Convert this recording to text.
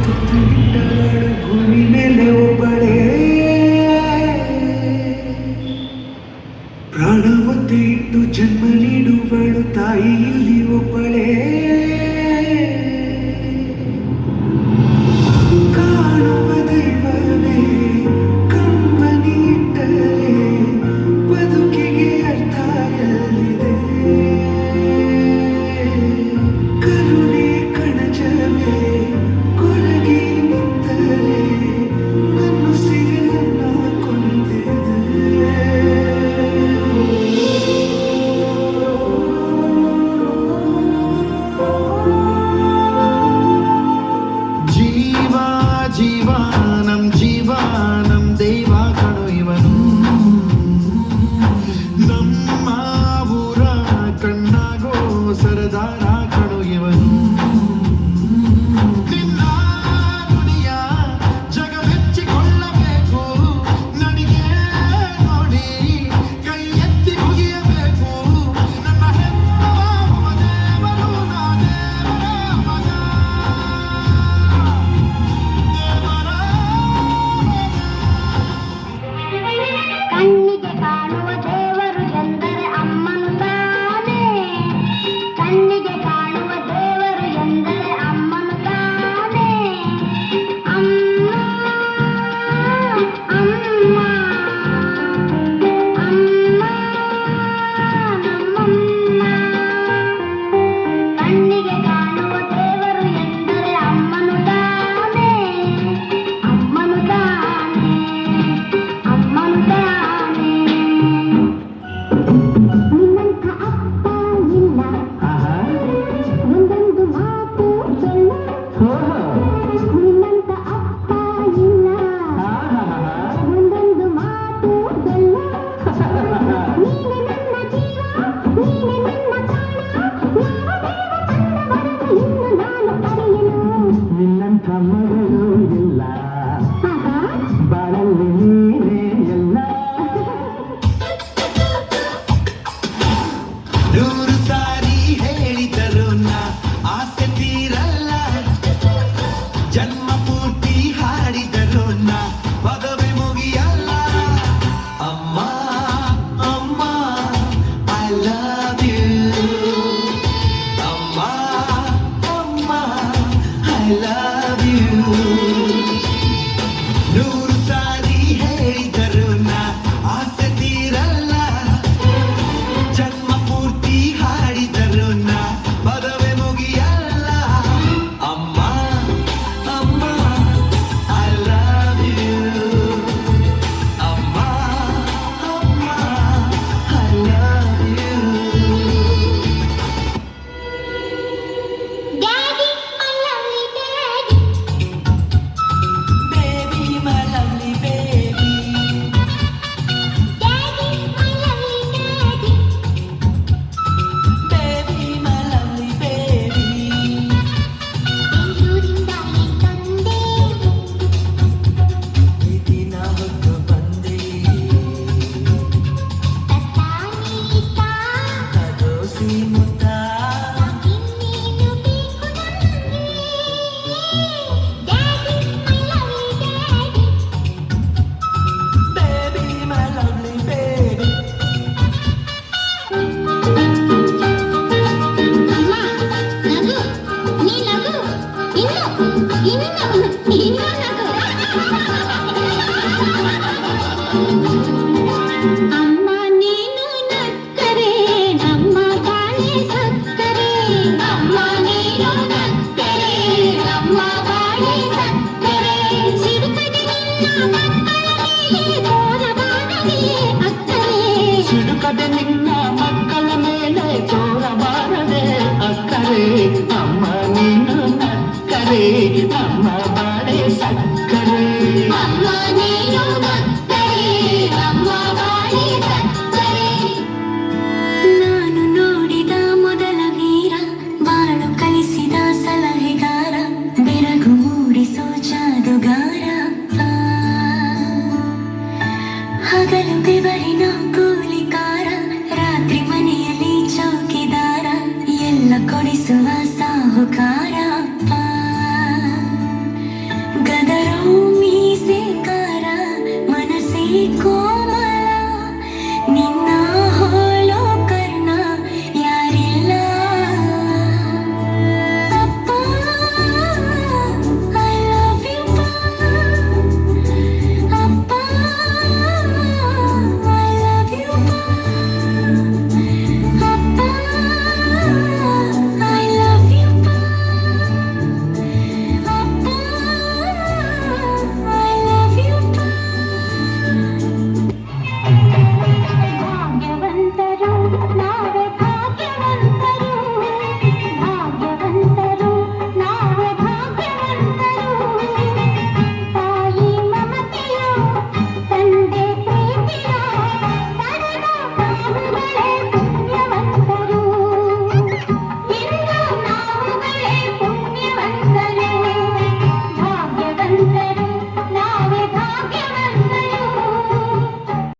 ತುತ್ತು ಇಟ್ಟವಳು ಭೂಮಿ ಮೇಲೆ ಒಬ್ಬಳೇ, ಪ್ರಾಣ ಒತ್ತೆ ಇಟ್ಟು ಜನ್ಮ ನೀಡುವಳು ತಾಯಿ ಇಲ್ಲಿ ಒಬ್ಬಳೇ. ಕಾಣುವ ದೈವವೇ ಕಂಬನಿ ಇಟ್ಟರೆ ಬದುಕಿಗೆ ಅರ್ಥ ಎಲ್ಲಿದೆ. ಕರುಣೆ ಕಣಜವೇ ಕೊರಗಿ ನಿಂತರೆ ನನ್ನ ಸಿಗಲನ್ನ ಕೊಂದಿದೆ. ಜೀವ ಜೀವಾನಂ ಜೀವಾನಂ ದೇವ ಕಣು ಇವನು, ನಮ್ಮ ಊರ ಕಣ್ಣಾಗೋ ಸರದಾರ ಕಣು ಇವನು. ನಿನ್ನ ನುಡಿಯ ಜಗ ಮೆಚ್ಚಿಕೊಳ್ಳಬೇಕು, ನನಗೆ ನೋಡಿ ಕೈ ಎತ್ತಿ ಮುಗಿಯಬೇಕು. ನನ್ನ ಹೆತ್ತವ ದೇವರು ನಾ ದೇವರ ಮಗ, ಕಣ್ಣಿಗೆ ಕಾಣುವ ದೇವರು ಎಂದರೆ ಅಮ್ಮನು ತಾನೇ. ಕಣ್ಣಿಗೆ ಕಾಣುವ ದೇವರು ಎಂದರೆ ಅಮ್ಮನು ತಾನೇ. ಅಮ್ಮ ಅಮ್ಮ ಅಮ್ಮ ನಮ್ಮಮ್ಮ. ಕಣ್ಣಿಗೆ ಕಾಣುವ ದೇವರು ಎಂದರೆ ಅಮ್ಮನು ತಾನೇ. ಅಮ್ಮನು ತಾನೇ ಅಮ್ಮನು ತಾನೇ. ನಿನ್ನಂಥ ಅಪ್ಪ ಇಲ್ಲ, ಒಂದೊಂದು ಮಾತು ಸೊಲ್ಲ. ನಿನ್ನಂಥ ಅಪ್ಪ ಇಲ್ಲ, ಒಂದೊಂದು ಮಾತು ಸೊಲ್ಲ. ನೀನೆ ನನ್ನ ಜೀವ, ನೀನೆ ನನ್ನ ಪ್ರಾಣ. ಯಾವ ದೇವ ತಂದ ವರವು ಇನ್ನು ನಾನು ಅರಿಯೆನು. ನಿನ್ನಂಥ ಮಗಳು ಇಲ್ಲ, ಬಾಳಲ್ಲಿ ನೀನೇ ಎಲ್ಲ. ನೂರು ಸಾರಿ ಹೇಳಿದರು ನಾ ಆಸೆ ತೀರಲ್ಲ, ಜನ್ಮ ಪೂರ್ತಿ ಹಾಡಿದರು ನಾ ಪದವಿ ಮುಗಿಯಲ್ಲ. ಅಮ್ಮ ಅಮ್ಮ ಐ ಲವ್ ಯು, ಅಮ್ಮ ಅಮ್ಮ ಐ ಲವ್ ಯು. ನೂರು ಸಾರಿ ಹೇಳಿದರು ನಾ ಆಸೆ ತೀರಲ್ಲ, ಜನ್ಮ ಪೂರ್ತಿ ಹಾಡಿದರು ನಾ ಪದವಿ ಮುಗಿಯಲ್ಲ. ಅಮ್ಮ ಅಮ್ಮ ಐ ಲವ್ ಯು, ಅಮ್ಮ ಅಮ್ಮ I love you. Daddy I love you daddy. Baby, my lovely baby. Daddy I love you daddy. Baby, my lovely baby. ಬೆಂಗಳೂರಿಂದ ತಂದೆ ಪ್ರೀತಿನ ಹೊತ್ತು ಬಂದೆ, ತತ್ತಾನೀತ ಕದೋಸಿ ಮುತ್ತ. ಇನ್ನೇನು ಬೇಕು ನಮಗೆ. Daddy I love you daddy. Baby, my lovely baby. ಅಮ್ಮ ನಗು, ನೀ ನಗು, ಇನ್ನು ನಗು. ಅಮ್ಮ ನೀನು ನಕ್ಕರೆ ನಮ್ಮ ಬಾಳೆ ಸಕ್ಕರೆ. ಅಮ್ಮ ನೀನು ನಕ್ಕರೆ ನಮ್ಮ ಬಾಳೆ ಸಕ್ಕರೆ. ಸಿಡುಕದೆ ನಿನ್ನ ಮಕ್ಕಳ ಮೇಲೆ ತೋರಬಾರದೆ ಅಕ್ಕರೆ. ಸಿಡುಕದೆ ನಿನ್ನ ಮಕ್ಕಳ ಮೇಲೆ ತೋರಬಾರದೆ ಅಕ್ಕರೆ. ಅಮ್ಮ ನೀನು ನಕ್ಕರೆ ನಮ್ಮ ಬಾಳೆ ಸಕ್ಕರೆ. ಅಮ್ಮ